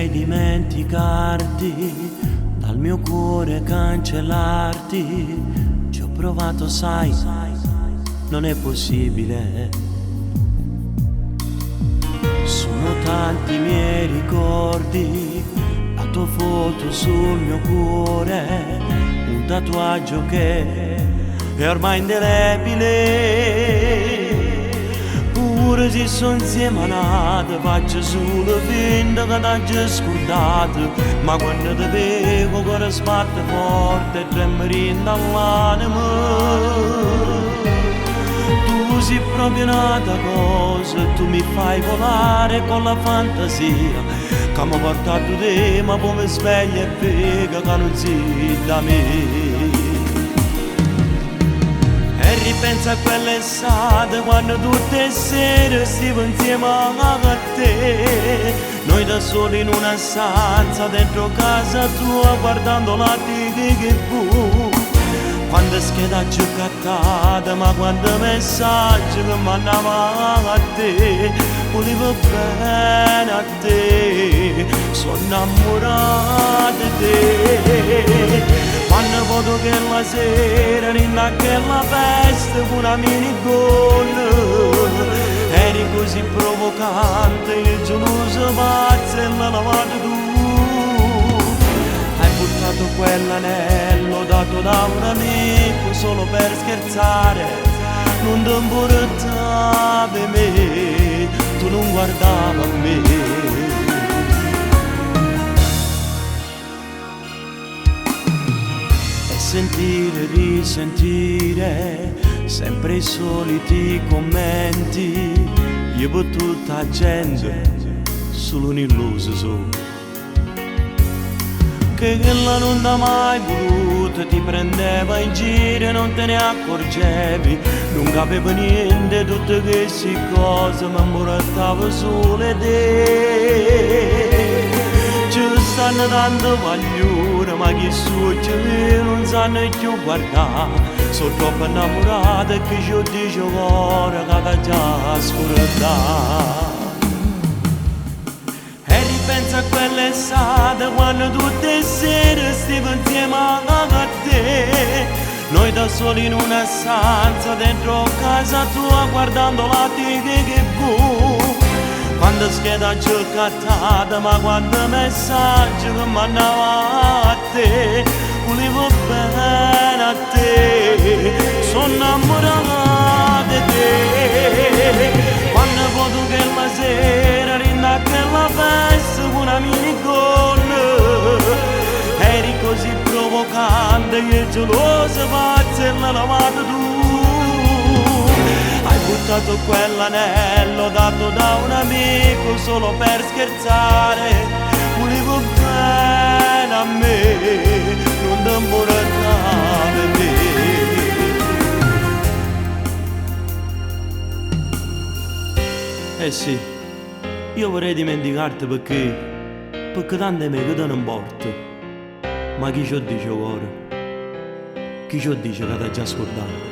vorrei dimenticarti, dal mio cuore cancellarti. Ci ho provato, sai, non è possibile. Sono tanti i miei ricordi, la tua foto sul mio cuore, un tatuaggio che è ormai indelebile. Pure se sono insieme a nata, faccio solo finta che t'hai scordato, ma quando ti vedo il cuore sbatte forte e tremeri dall'anima. Tu sei proprio un'altra cosa, tu mi fai volare con la fantasia che mi porta a te, ma poi mi sveglia e vedo che non sei da me. E ripensa a quell'estate quando tutte le sere stiamo insieme a te, noi da soli in una stanza dentro casa tua guardando la TV. Quando scheda giocattata, ma quando messaggi che mandava a te, volevo bene a te, sono innamorato di te. Quando vedo che la sera rinna che la festa con una minigonna, eri così provocante, il geloso pazzo e l'ha lavato tu. Hai buttato quell'anello dato da un amico solo per scherzare, non ti importava me, tu non guardavi a me. Sentire, risentire sempre i soliti commenti, io per tutta la gente solo un illuso sono, che quella non t'ha mai voluto, ti prendeva in giro e non te ne accorgevi, non capiva niente tutte queste cose, ma imbarazzava solo te. Ci stanno tanto pagliure, ma chi succede non sanno più guardare, sono troppo innamorata che ci dice ora che t'ha già scordato. E ripensa a quell'estate quando tutte le sere stiamo insieme a te, noi da soli in una stanza dentro casa tua guardando la TV. Quando scheda giocattata, ma quando messaggi che mandava a te, volevo bene a te, sono innamorato di te. Quando vedo che la sera rinna che la festa con una minigonna, eri così provocante e gelosa pazza e l'ha lavato tu. Hai buttato quell'anello dato da un amico solo per scherzare, volevo bene a me, non ti importava me. Eh sì, io vorrei dimenticarti perché tante me che te non importa, ma chi ci dice ora? Chi ci dice che ti ha già scordato?